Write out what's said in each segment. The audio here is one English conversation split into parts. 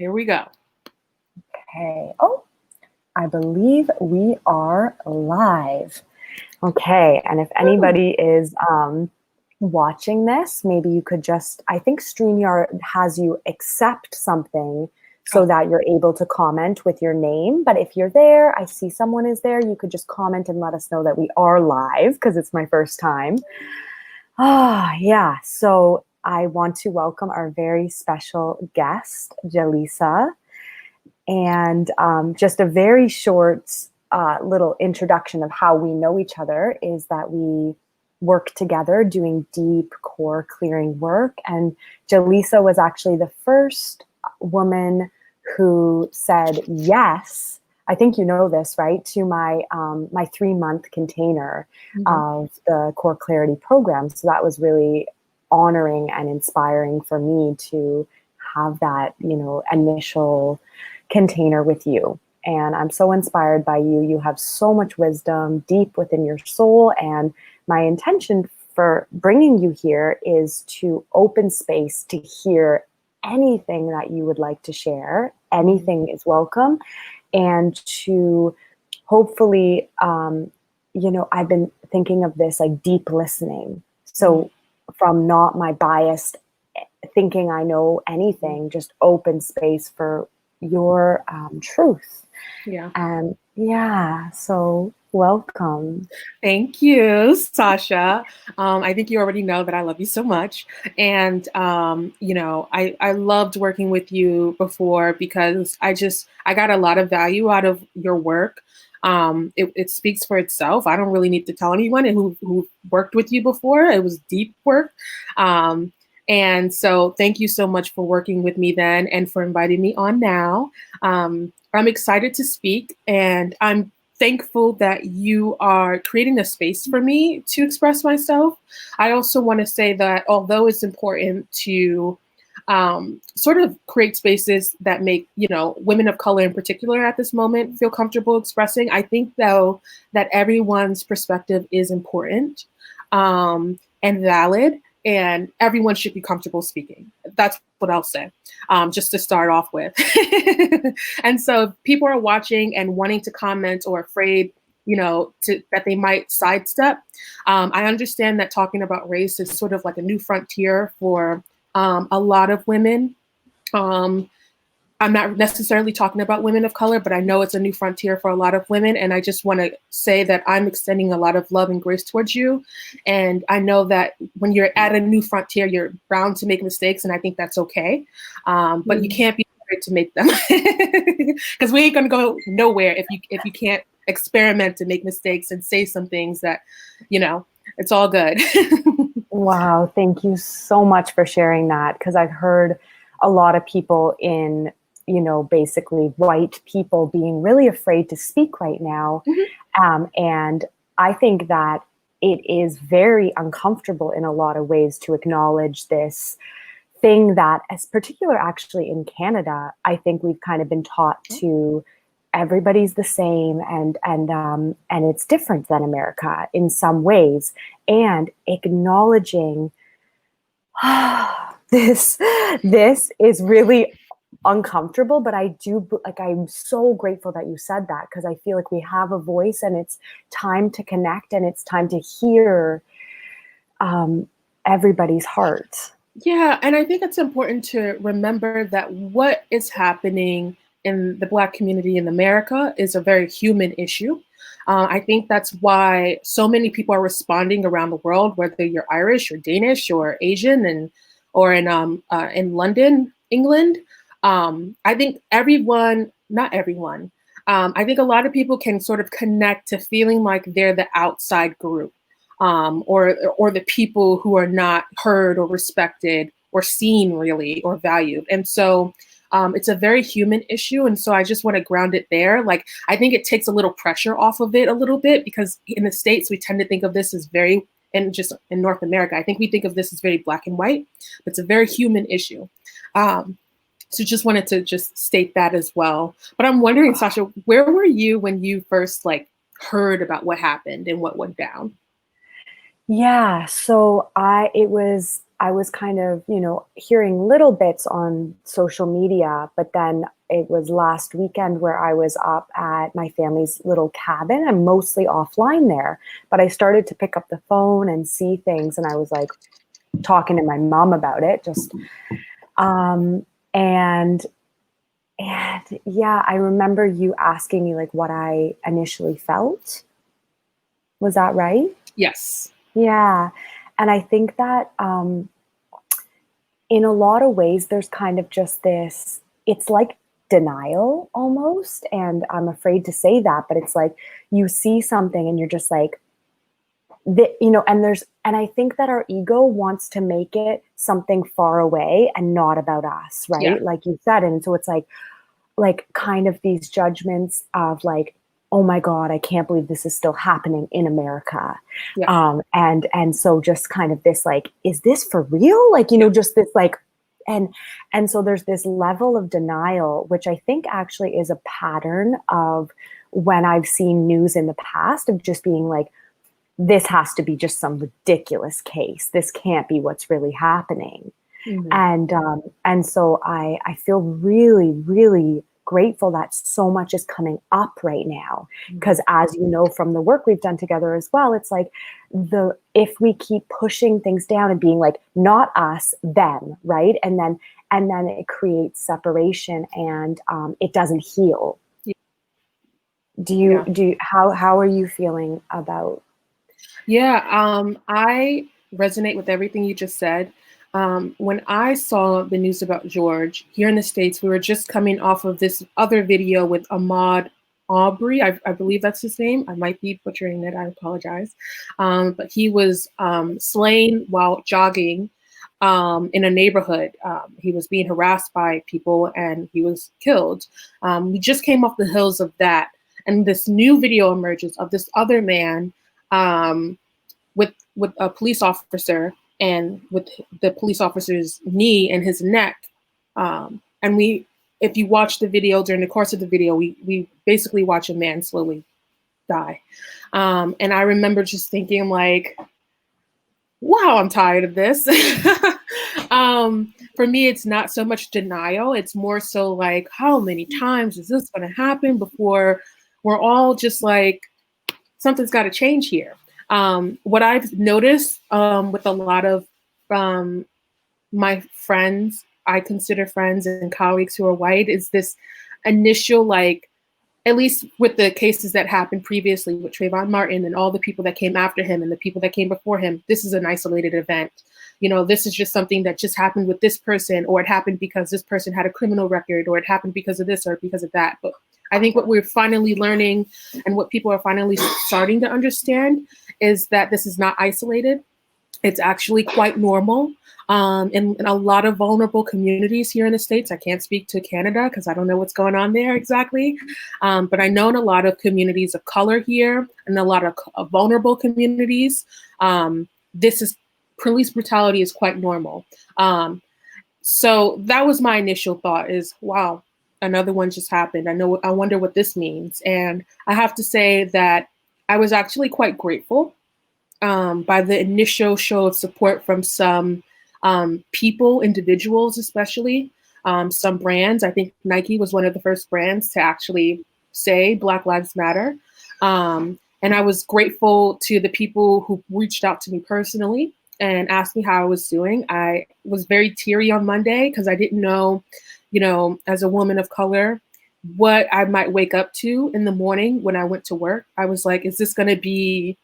Here we go. Okay. Oh, I believe we are live. Okay. And if anybody is watching this, maybe you could just, I think StreamYard has you accept something so that you're able to comment with your name. But if you're there, I see someone is there, you could just comment and let us know that we are live because it's my first time. Yeah. So I want to welcome our very special guest, Jalesa. And just a very short little introduction of how we know each other is that we work together doing deep core clearing work. And Jalesa was actually the first woman who said yes. I think you know this, right? To my 3-month container of the Core Clarity program. So that was really honoring and inspiring for me to have that, initial container with you. And I'm so inspired by you. You have so much wisdom deep within your soul. And my intention for bringing you here is to open space to hear anything that you would like to share. Anything is welcome. And to hopefully, I've been thinking of this like deep listening. So from not my biased thinking I know anything, just open space for your truth. Yeah. And so welcome. Thank you, Sasha. I think you already know that I love you so much. And, I loved working with you before because I got a lot of value out of your work. It speaks for itself. I don't really need to tell anyone who worked with you before. It was deep work. And so thank you so much for working with me then and for inviting me on now. I'm excited to speak, and I'm thankful that you are creating a space for me to express myself. I also want to say that although it's important to sort of create spaces that make, women of color in particular at this moment feel comfortable expressing, I think, though, that everyone's perspective is important and valid. And everyone should be comfortable speaking. That's what I'll say, just to start off with. And so if people are watching and wanting to comment or afraid, that they might sidestep, I understand that talking about race is sort of like a new frontier for a lot of women. I'm not necessarily talking about women of color, but I know it's a new frontier for a lot of women. And I just want to say that I'm extending a lot of love and grace towards you. And I know that when you're at a new frontier, you're bound to make mistakes. And I think that's okay. But you can't be afraid to make them because we ain't going to go nowhere if you can't experiment and make mistakes and say some things that, it's all good. Wow. Thank you so much for sharing that. Because I've heard a lot of people in basically white people being really afraid to speak right now. And I think that it is very uncomfortable in a lot of ways to acknowledge this thing that, as particular actually in Canada, I think we've kind of been taught to everybody's the same and it's different than America in some ways. And acknowledging this is really uncomfortable, but I'm so grateful that you said that, because I feel like we have a voice and it's time to connect and it's time to hear everybody's heart. Yeah, and I think it's important to remember that what is happening in the Black community in America is a very human issue. I think that's why so many people are responding around the world, whether you're Irish or Danish or Asian or in London, England. I think not everyone. I think a lot of people can sort of connect to feeling like they're the outside group, or the people who are not heard or respected or seen really or valued. And so it's a very human issue. And so I just want to ground it there. Like, I think it takes a little pressure off of it a little bit, because in the States, we tend to think of this as and just in North America, I think we think of this as very black and white, but it's a very human issue. So just wanted to just state that as well. But I'm wondering, Sasha, where were you when you first heard about what happened and what went down? Yeah, so it was I was kind of, hearing little bits on social media, but then it was last weekend where I was up at my family's little cabin. I'm mostly offline there, but I started to pick up the phone and see things, and I was like talking to my mom about it, just um, and yeah, I remember you asking me like what I initially felt. Was that right? Yes. Yeah, and I think that in a lot of ways, there's kind of just this, it's like denial almost. And I'm afraid to say that, but it's like you see something and you're just like, and I think that our ego wants to make it something far away and not about us, Yeah. right? Like you said. And so it's like kind of these judgments of like, oh my God, I can't believe this is still happening in America. Yeah. And so just kind of this like, is this for real? Like, just this like, and so there's this level of denial, which I think actually is a pattern of when I've seen news in the past of just being like, this has to be just some ridiculous case. This can't be what's really happening. Mm-hmm. And so I feel really, really grateful that so much is coming up right now. Because as you know from the work we've done together as well, it's like if we keep pushing things down and being like, not us, them, right? And then it creates separation and it doesn't heal. Yeah. How are you feeling about? Yeah, I resonate with everything you just said. When I saw the news about George here in the States, we were just coming off of this other video with Ahmaud Aubrey. I believe that's his name. I might be butchering it. I apologize. But he was slain while jogging in a neighborhood. He was being harassed by people and he was killed. We just came off the heels of that. And this new video emerges of this other man with a police officer and with the police officer's knee and his neck. And if you watch the video during the course of the video, we basically watch a man slowly die. And I remember just thinking like, wow, I'm tired of this. For me, it's not so much denial. It's more so like, how many times is this going to happen before we're all just like, something's got to change here. What I've noticed with a lot of my friends, I consider friends and colleagues who are white, is this initial, like, at least with the cases that happened previously with Trayvon Martin and all the people that came after him and the people that came before him, this is an isolated event. This is just something that just happened with this person, or it happened because this person had a criminal record, or it happened because of this or because of that. But I think what we're finally learning and what people are finally starting to understand is that this is not isolated. It's actually quite normal in a lot of vulnerable communities here in the States. I can't speak to Canada because I don't know what's going on there exactly. But I know in a lot of communities of color here and a lot of vulnerable communities, this is police brutality is quite normal. So that was my initial thought is, wow, another one just happened. I wonder what this means. And I have to say that I was actually quite grateful by the initial show of support from some people, individuals, especially some brands. I think Nike was one of the first brands to actually say Black Lives Matter. And I was grateful to the people who reached out to me personally and asked me how I was doing. I was very teary on Monday because I didn't know, as a woman of color, what I might wake up to in the morning when I went to work. I was like, is this going to be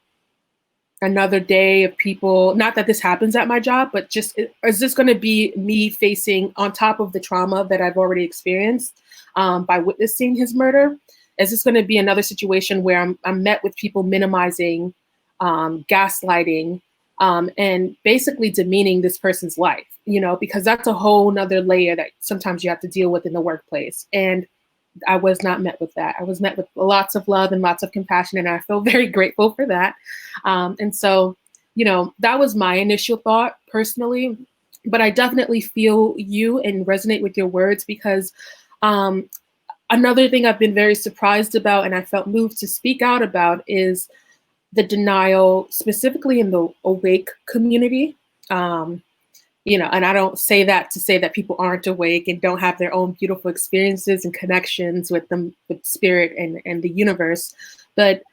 another day of people, not that this happens at my job, but just, is this going to be me facing on top of the trauma that I've already experienced by witnessing his murder? Is this going to be another situation where I'm met with people minimizing, gaslighting, and basically demeaning this person's life, because that's a whole nother layer that sometimes you have to deal with in the workplace. And I was not met with that. I was met with lots of love and lots of compassion, and I feel very grateful for that. And so, that was my initial thought personally, but I definitely feel you and resonate with your words because another thing I've been very surprised about and I felt moved to speak out about is the denial, specifically in the awake community. and I don't say that to say that people aren't awake and don't have their own beautiful experiences and connections with them, with spirit and the universe. But,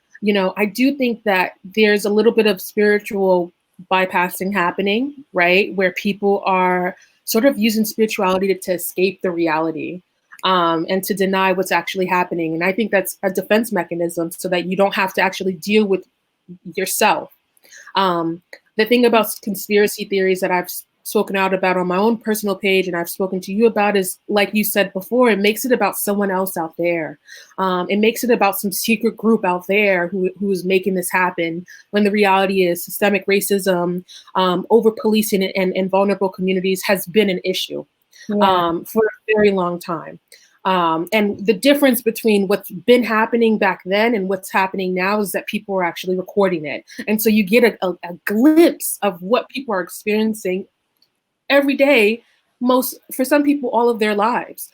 I do think that there's a little bit of spiritual bypassing happening, right? Where people are sort of using spirituality to escape the reality. And to deny what's actually happening. And I think that's a defense mechanism so that you don't have to actually deal with yourself. Um, the thing about conspiracy theories that I've spoken out about on my own personal page and I've spoken to you about is, like you said before, it makes it about someone else out there. It makes it about some secret group out there who's making this happen, when the reality is systemic racism, over policing and vulnerable communities has been an issue Yeah. For a very long time. And the difference between what's been happening back then and what's happening now is that people are actually recording it. And so you get a glimpse of what people are experiencing every day, for some people, all of their lives.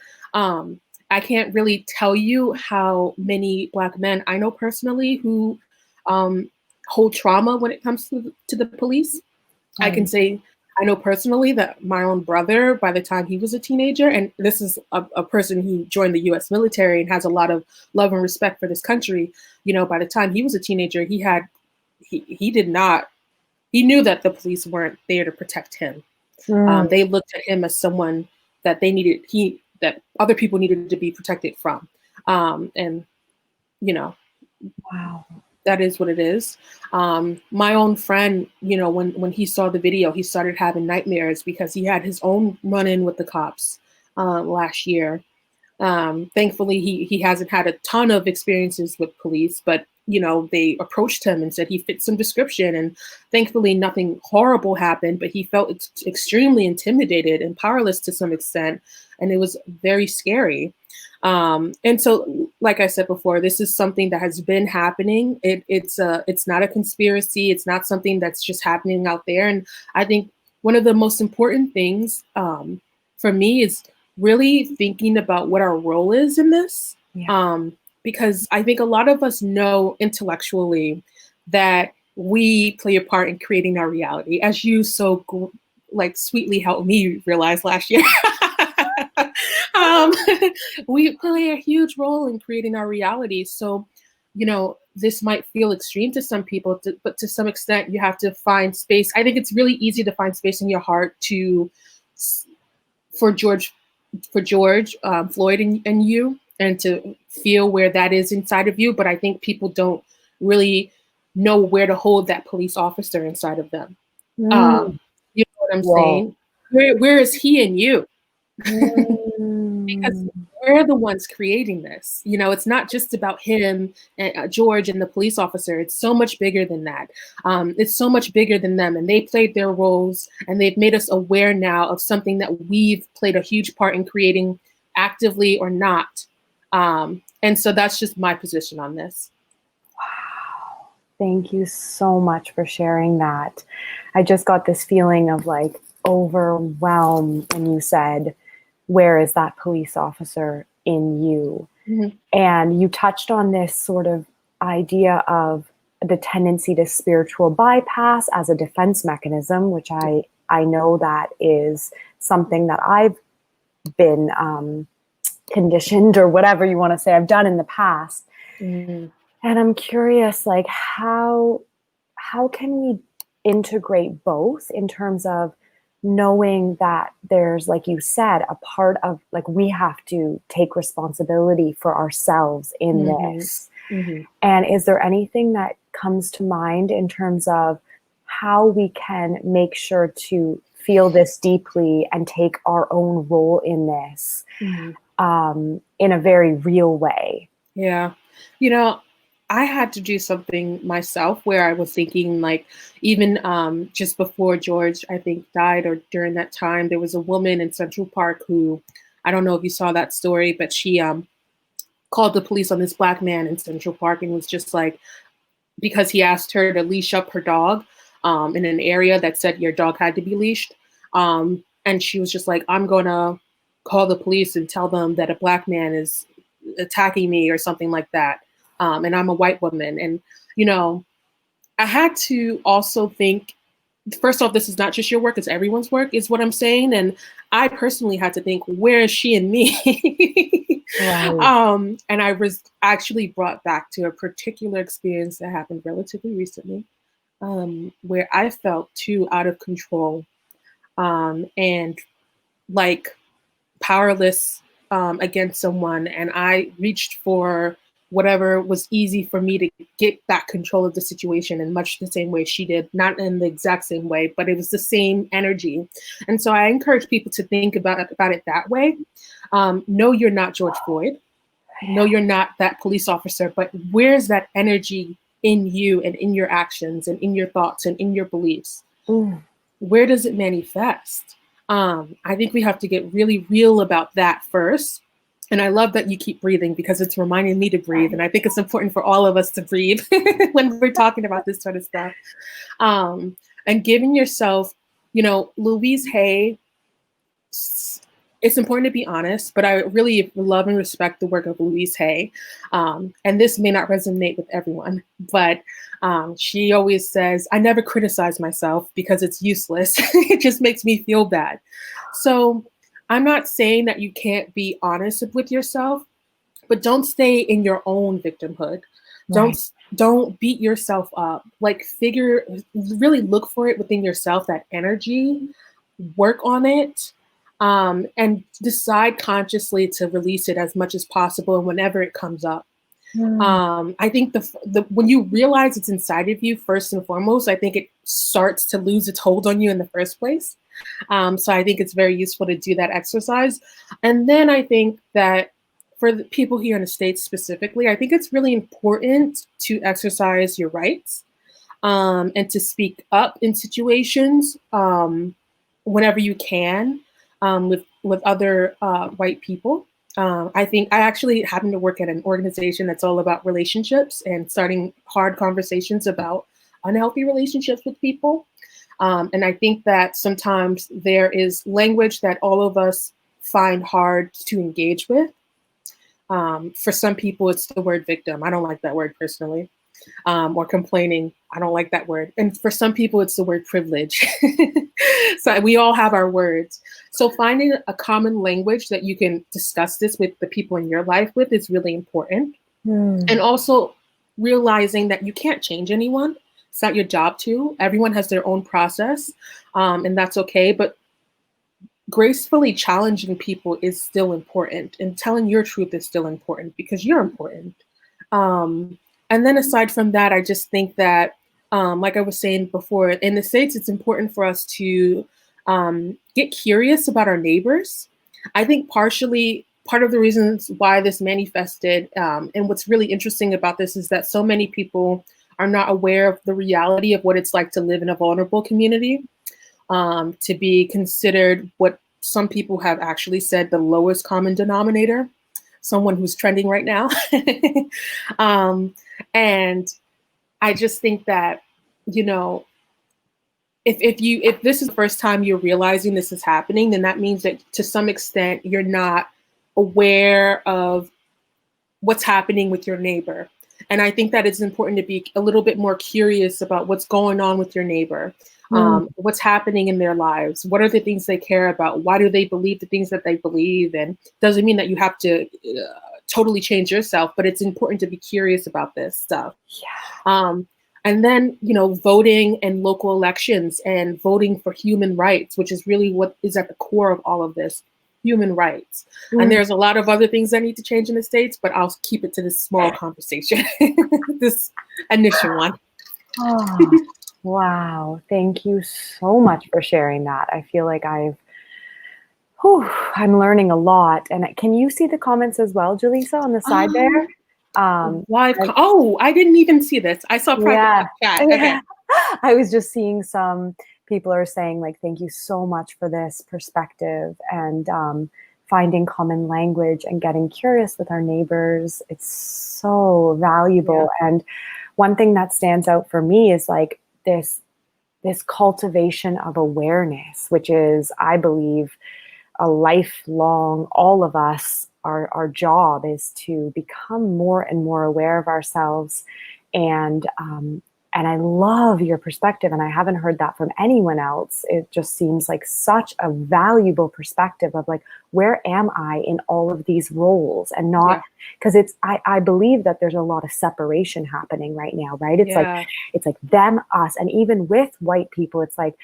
I can't really tell you how many Black men I know personally who hold trauma when it comes to the police. I can say I know personally that my own brother, by the time he was a teenager, and this is a person who joined the US military and has a lot of love and respect for this country, by the time he was a teenager, he did not, he knew that the police weren't there to protect him. They looked at him as someone that that other people needed to be protected from. And, Wow. that is what it is. My own friend, when he saw the video, he started having nightmares because he had his own run-in with the cops last year. Thankfully, he hasn't had a ton of experiences with police, but they approached him and said he fit some description, and thankfully nothing horrible happened. But he felt extremely intimidated and powerless to some extent, and it was very scary. And so, like I said before, this is something that has been happening. It's not a conspiracy. It's not something that's just happening out there. And I think one of the most important things for me is really thinking about what our role is in this. Yeah. Because I think a lot of us know intellectually that we play a part in creating our reality, as you so sweetly helped me realize last year. um, we play a huge role in creating our reality. So, this might feel extreme to some people, but to some extent, you have to find space. I think it's really easy to find space in your heart for George Floyd and you, and to feel where that is inside of you. But I think people don't really know where to hold that police officer inside of them. You know what I'm Whoa. saying? Where is he in you? Because Mm. we're the ones creating this. It's not just about him and George and the police officer. It's so much bigger than that. It's so much bigger than them. And they played their roles, and they've made us aware now of something that we've played a huge part in creating, actively or not. And so that's just my position on this. Wow. Thank you so much for sharing that. I just got this feeling of like overwhelm when you said, where is that police officer in you? Mm-hmm. And you touched on this sort of idea of the tendency to spiritual bypass as a defense mechanism, which I know that is something that I've been conditioned, or whatever you want to say, I've done in the past. Mm-hmm. And I'm curious, like, how can we integrate both in terms of knowing that there's, like you said, a part of, like, we have to take responsibility for ourselves in Mm-hmm. this. Mm-hmm. And is there anything that comes to mind in terms of how we can make sure to feel this deeply and take our own role in this in a very real way? Yeah. I had to do something myself where I was thinking, like, even just before George, I think, died, or during that time, there was a woman in Central Park who, I don't know if you saw that story, but she called the police on this Black man in Central Park and was just like, because he asked her to leash up her dog in an area that said your dog had to be leashed. And she was just like, I'm going to call the police and tell them that a Black man is attacking me or something like that. And I'm a white woman. And, I had to also think first off, this is not just your work, it's everyone's work, is what I'm saying. And I personally had to think, where is she and me? Right. And I was actually brought back to a particular experience that happened relatively recently, where I felt too out of control, and like powerless, against someone. And I reached for whatever was easy for me to get back control of the situation in much the same way she did, not in the exact same way, but it was the same energy. And so I encourage people to think about it that way. No, you're not George Floyd. No, you're not that police officer, but where's that energy in you and in your actions and in your thoughts and in your beliefs? Mm. Where does it manifest? I think we have to get really real about that first. And I love that you keep breathing, because it's reminding me to breathe. And I think it's important for all of us to breathe when we're talking about this sort of stuff. And giving yourself, Louise Hay, it's important to be honest, but I really love and respect the work of Louise Hay. And this may not resonate with everyone, but she always says, I never criticize myself because it's useless. It just makes me feel bad. So I'm not saying that you can't be honest with yourself, but don't stay in your own victimhood. Right. Don't beat yourself up. Like, really look for it within yourself, that energy, work on it, and decide consciously to release it as much as possible and whenever it comes up. Mm. I think the when you realize it's inside of you, first and foremost, I think it starts to lose its hold on you in the first place. So I think it's very useful to do that exercise. And then I think that for the people here in the States specifically, I think it's really important to exercise your rights, and to speak up in situations, whenever you can, with other white people. I think I actually happen to work at an organization that's all about relationships and starting hard conversations about unhealthy relationships with people. And I think that sometimes there is language that all of us find hard to engage with. For some people, it's the word victim. I don't like that word personally. Or complaining. I don't like that word. And for some people, it's the word privilege. So we all have our words. So finding a common language that you can discuss this with the people in your life with is really important. Mm. And also realizing that you can't change anyone. It's not your job to. Everyone has their own process, and that's okay. But gracefully challenging people is still important, and telling your truth is still important, because you're important. And then aside from that, I just think that, like I was saying before, in the States, it's important for us to get curious about our neighbors. I think partially part of the reasons why this manifested, and what's really interesting about this, is that so many people are not aware of the reality of what it's like to live in a vulnerable community, to be considered what some people have actually said the lowest common denominator, someone who's trending right now. And I just think that, you know, if this is the first time you're realizing this is happening, then that means that to some extent you're not aware of what's happening with your neighbor. And I think that it's important to be a little bit more curious about what's going on with your neighbor, Mm. what's happening in their lives, what are the things they care about, why do they believe the things that they believe, and doesn't mean that you have to totally change yourself, but it's important to be curious about this stuff. Yeah. And then, voting and local elections and voting for human rights, which is really what is at the core of all of this, human rights. And Mm. there's a lot of other things that need to change in the States, but I'll keep it to this small conversation, this initial one. Oh, wow. Thank you so much for sharing that. I feel like I'm learning a lot. And can you see the comments as well, Jalesa, on the side there? Um, Live. And Oh, I didn't even see this. I saw private yeah. chat. Okay. Yeah. I was just seeing some people are saying, like, thank you so much for this perspective, and finding common language and getting curious with our neighbors. It's so Yeah. valuable. And one thing that stands out for me is like this cultivation of awareness, which is, I believe, a lifelong, all of us, our job is to become more and more aware of ourselves, and And I love your perspective, and I haven't heard that from anyone else. It just seems like such a valuable perspective of like, where am I in all of these roles? And not Yeah. because I believe that there's a lot of separation happening right now, right? Yeah. It's like them, us, and even with white people, it's like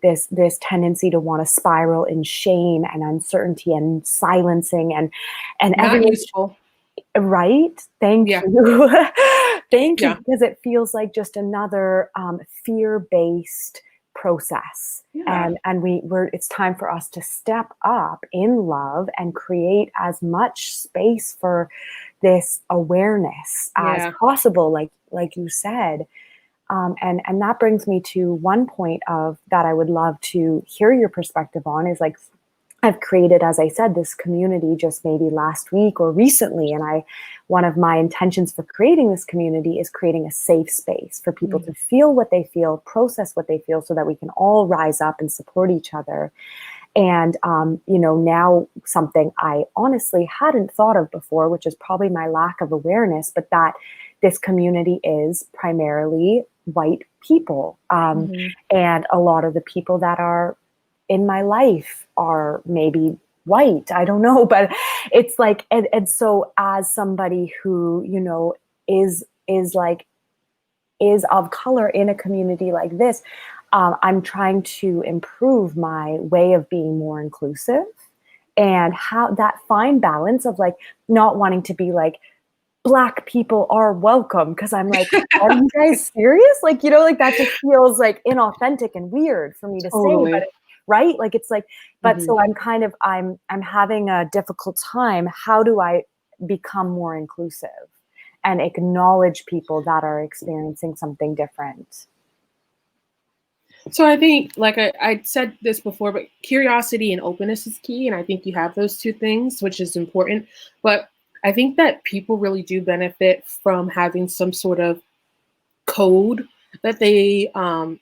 this tendency to want to spiral in shame and uncertainty and silencing and Not everyone. useful. Right? Thank Yeah. you. Thank you, Yeah. because it feels like just another fear-based process. Yeah. And it's time for us to step up in love and create as much space for this awareness as Yeah. possible, like you said. And that brings me to one point of that I would love to hear your perspective on is like I've created, as I said, this community just maybe last week or recently. And one of my intentions for creating this community is creating a safe space for people Mm. to feel what they feel, process what they feel, so that we can all rise up and support each other. And, now something I honestly hadn't thought of before, which is probably my lack of awareness, but that this community is primarily white people. Mhm. And a lot of the people that are in my life are maybe white. I don't know, but it's like, and so as somebody who, is like, is of color in a community like this, I'm trying to improve my way of being more inclusive and how that fine balance of like not wanting to be like, Black people are welcome. Cause I'm like, are you guys serious? Like, like that just feels like inauthentic and weird for me to say, but Totally. right? Like, it's like, but Mhm. so I'm having a difficult time. How do I become more inclusive and acknowledge people that are experiencing something different? So I think, like I said this before, but curiosity and openness is key, and I think you have those two things, which is important. But I think that people really do benefit from having some sort of code that they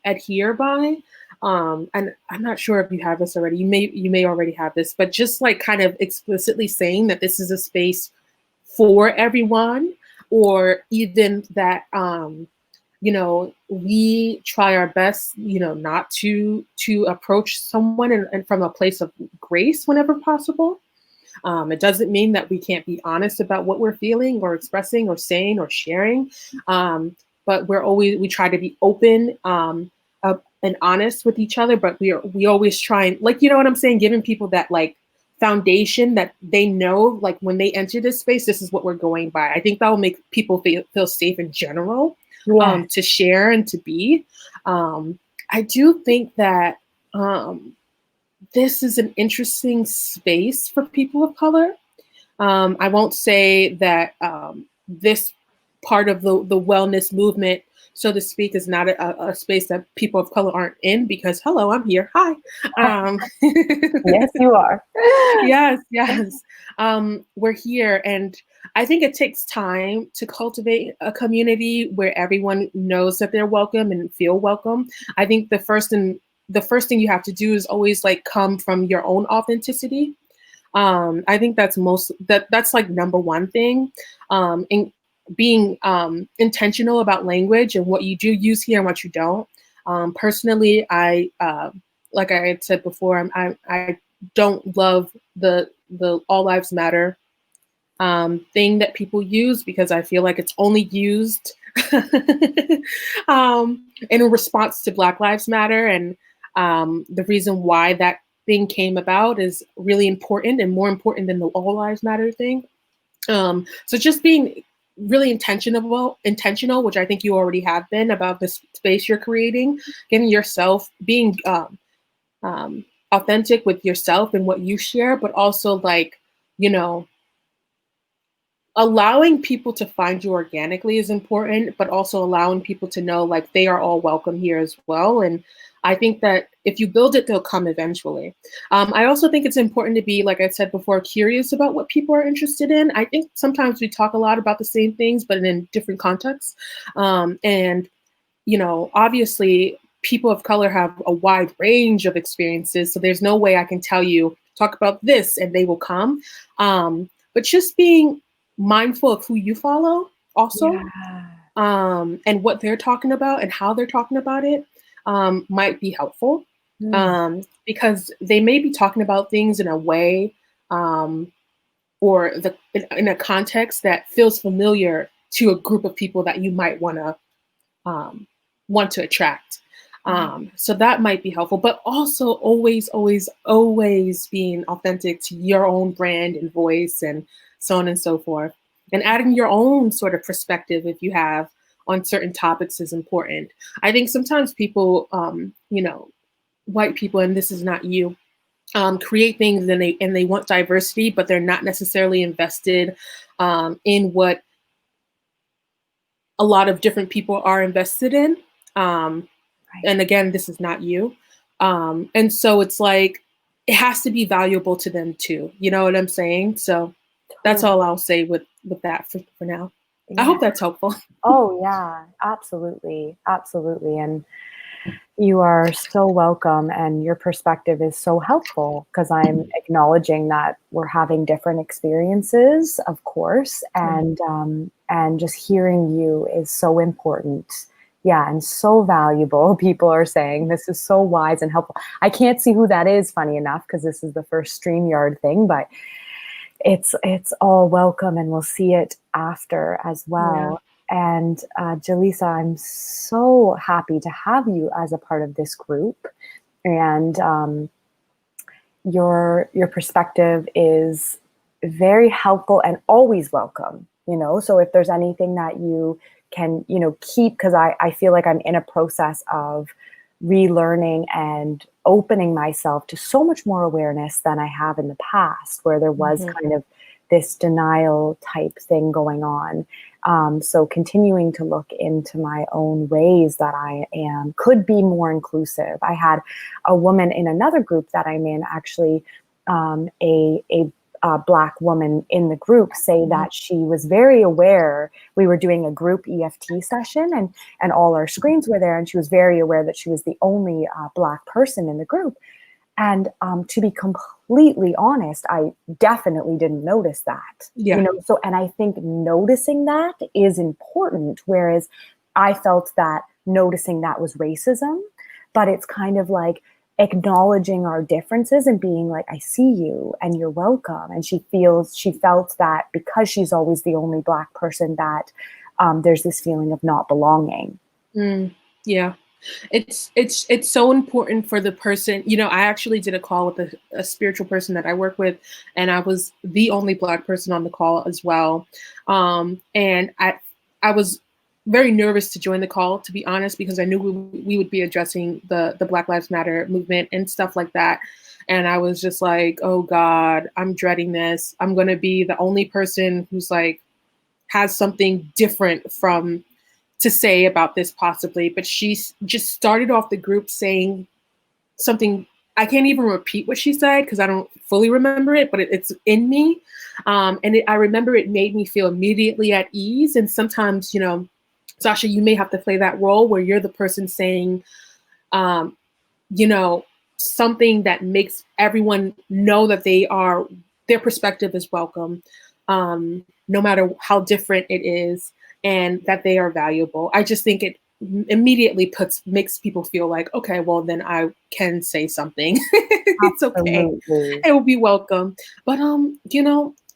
adhere by. And I'm not sure if you have this already. You may already have this, but just like kind of explicitly saying that this is a space for everyone, or even that we try our best, not to approach someone and from a place of grace whenever possible. It doesn't mean that we can't be honest about what we're feeling or expressing or saying or sharing. But we try to be open and honest with each other. But we always try and, like, you know what I'm saying, giving people that like foundation that they know, like when they enter this space, this is what we're going by. I think that will make people feel safe in general, Yeah. to share and to be. Um, I do think that. This is an interesting space for people of color. I won't say that this part of the wellness movement, so to speak, is not a space that people of color aren't in, because hello, I'm here. Hi. Um, Yes, you are. yes, yes. We're here. And I think it takes time to cultivate a community where everyone knows that they're welcome and feel welcome. I think the first thing you have to do is always like come from your own authenticity. I think that's like number one thing. And being intentional about language and what you do use here and what you don't. Personally, like I had said before, I don't love the All Lives Matter thing that people use, because I feel like it's only used in response to Black Lives Matter. And the reason why that thing came about is really important, and more important than the All Lives Matter thing. So just being really intentional, which I think you already have been, about the space you're creating, getting yourself, being um, authentic with yourself and what you share, but also like, you know, allowing people to find you organically is important, but also allowing people to know like they are all welcome here as well. And I think that if you build it, they'll come eventually. I also think it's important to be, like I said before, curious about what people are interested in. I think sometimes we talk a lot about the same things, but in different contexts. And obviously, people of color have a wide range of experiences. So there's no way I can tell you, talk about this and they will come. But just being mindful of who you follow also. Yeah. and what they're talking about and how they're talking about it might be helpful, Mm, because they may be talking about things in a way, um, or in a context that feels familiar to a group of people that you might um, want to attract. right. So that might be helpful, but also always, always, always being authentic to your own brand and voice, and so on and so forth. And adding your own sort of perspective, if you have, on certain topics is important. I think sometimes people, white people, and this is not you, create things, and they want diversity, but they're not necessarily invested in what a lot of different people are invested in. Um, Right. and again, this is not you. And so it's like it has to be valuable to them too. You know what I'm saying? So that's all Totally. I'll say with that for now. I Yeah. hope that's helpful. Oh, yeah. Absolutely. Absolutely. And you are so welcome, and your perspective is so helpful because I'm acknowledging that we're having different experiences, of course, and just hearing you is so important. Yeah, and so valuable. People are saying this is so wise and helpful. I can't see who that is, funny enough, because this is the first StreamYard thing, but it's all welcome, and we'll see it after as Yeah. well. And Jalesa, I'm so happy to have you as a part of this group. And your perspective is very helpful and always welcome. So if there's anything that you can keep, because I feel like I'm in a process of relearning and opening myself to so much more awareness than I have in the past, where there was Mhm. kind of this denial type thing going on. So continuing to look into my own ways that I could be more inclusive. I had a woman in another group that I'm in, actually, a Black woman in the group, say Mhm. that she was very aware. We were doing a group EFT session, and all our screens were there, and she was very aware that she was the only Black person in the group. And to be completely honest, I definitely didn't notice that. Yeah. So, and I think noticing that is important, whereas I felt that noticing that was racism, but it's kind of like acknowledging our differences and being like, I see you and you're welcome. And she felt that because she's always the only Black person, that there's this feeling of not belonging. Mm, yeah. It's so important for the person. I actually did a call with a spiritual person that I work with, and I was the only Black person on the call as well. And I was very nervous to join the call, to be honest, because I knew we would be addressing the Black Lives Matter movement and stuff like that. And I was just like, oh God, I'm dreading this. I'm gonna be the only person who's like has something different from to say about this possibly, but she just started off the group saying something. I can't even repeat what she said because I don't fully remember it, but it's in me. I remember it made me feel immediately at ease. And sometimes, Sasha, you may have to play that role where you're the person saying, um, you know, something that makes everyone know that their perspective is welcome, no matter how different it is, and that they are valuable. I just think it immediately makes people feel like, okay, well then I can say something. It's okay. Absolutely. It will be welcome. But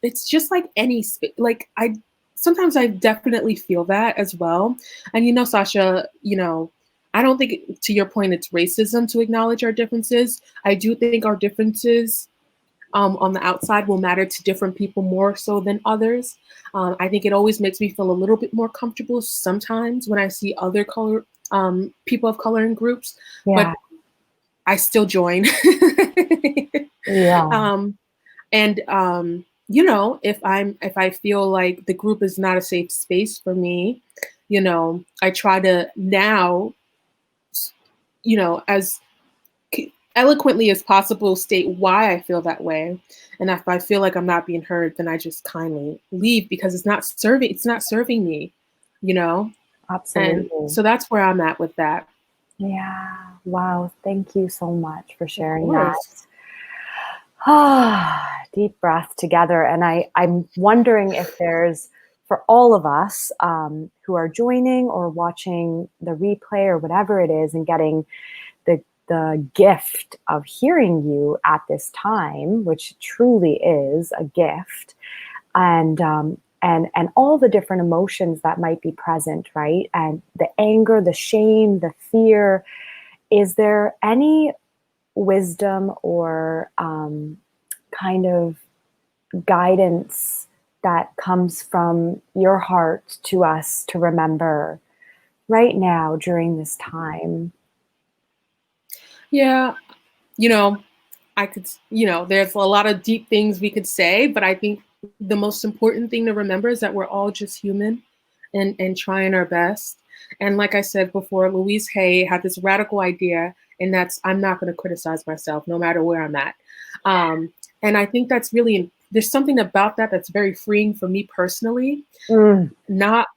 it's just like like I sometimes I definitely feel that as well. And Sasha, I don't think, to your point, it's racism to acknowledge our differences. I do think our differences on the outside will matter to different people more so than others. I think it always makes me feel a little bit more comfortable sometimes when I see other people of color in groups, but Yeah. I still join. Yeah. um, and if I feel like the group is not a safe space for me, I try to now, as eloquently as possible, state why I feel that way. And if I feel like I'm not being heard, then I just kindly leave because it's not serving me, you know? And Absolutely. so that's where I'm at with that. Yeah. Wow. Thank you so much for Of sharing that. course. Ah, deep breath together. And I'm wondering if there's, for all of us who are joining or watching the replay or whatever it is, and getting the gift of hearing you at this time, which truly is a gift, and and all the different emotions that might be present, right? And the anger, the shame, the fear. Is there any wisdom or kind of guidance that comes from your heart to us to remember right now during this time? Yeah, you know, I could, there's a lot of deep things we could say, but I think the most important thing to remember is that we're all just human and trying our best. And like I said before, Louise Hay had this radical idea, and that's I'm not going to criticize myself no matter where I'm at. And I think that's really, there's something about that that's very freeing for me personally, Mm, not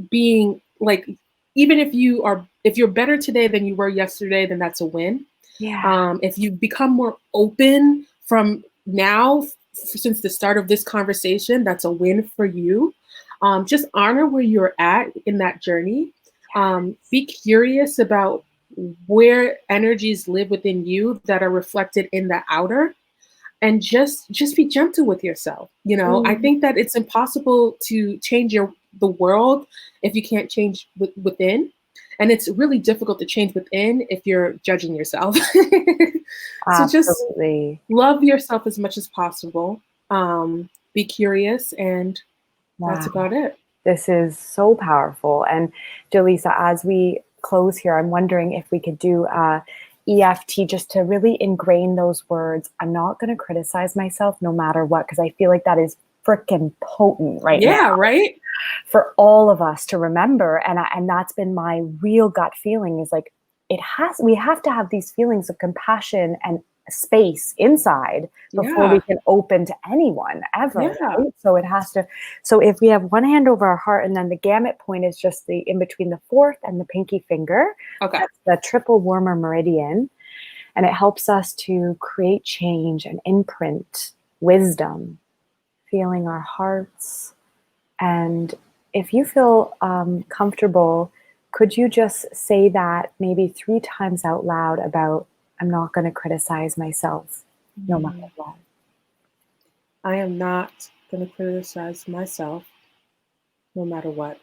being like, even if you're better today than you were yesterday, then that's a win. yeah. If you become more open from now, since the start of this conversation, that's a win for you. Just honor where you're at in that journey. Be curious about where energies live within you that are reflected in the outer, and just be gentle with yourself. I Mm, think that it's impossible to change the world if you can't change within, and it's really difficult to change within if you're judging yourself. So just absolutely. love yourself as much as possible. Be curious, and that's Wow. about it. This is so powerful. And Jalesa, as we close here, I'm wondering if we could do EFT just to really ingrain those words. I'm not going to criticize myself no matter what, because I feel like that is freaking potent right now Yeah, right. for all of us to remember. And that's been my real gut feeling, is like, we have to have these feelings of compassion and space inside before we Yeah, can open to anyone ever, yeah. right? So it has to, so if we have one hand over our heart, and then the gamut point is just the in between the fourth and the pinky finger, Okay. that's the triple warmer meridian. And it helps us to create change and imprint wisdom, feeling our hearts. And if you feel comfortable, could you just say that maybe 3 times out loud about, I'm not going to criticize myself no matter Mm. what. I am not going to criticize myself no matter what.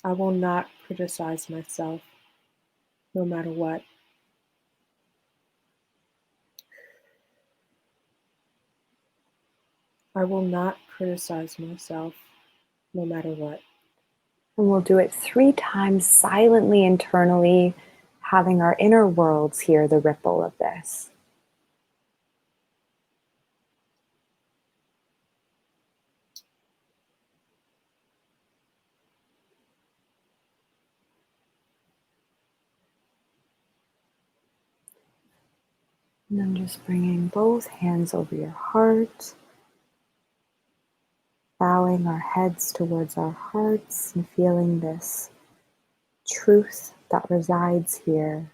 I will not criticize myself no matter what. I will not criticize myself no matter what. And we'll do it 3 times silently internally, having our inner worlds hear the ripple of this. And then just bringing both hands over your heart, bowing our heads towards our hearts and feeling this truth that resides here.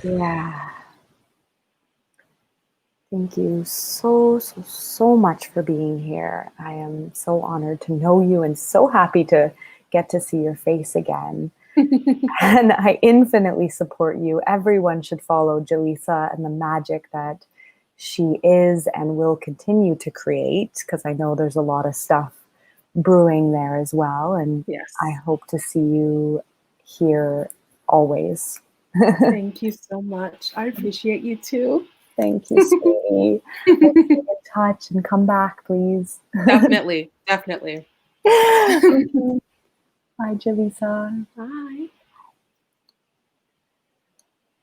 Yeah. Thank you so much for being here. I am so honored to know you and so happy to get to see your face again. And I infinitely support you. Everyone should follow Jalesa and the magic that she is and will continue to create, because I know there's a lot of stuff brewing there as well. And I Yes. hope to see you here always. Thank you so much. I appreciate you too. Thank you, sweetie. Let's stay in touch and come back, please. Definitely. Definitely. Okay. Bye, Jalesa. Bye.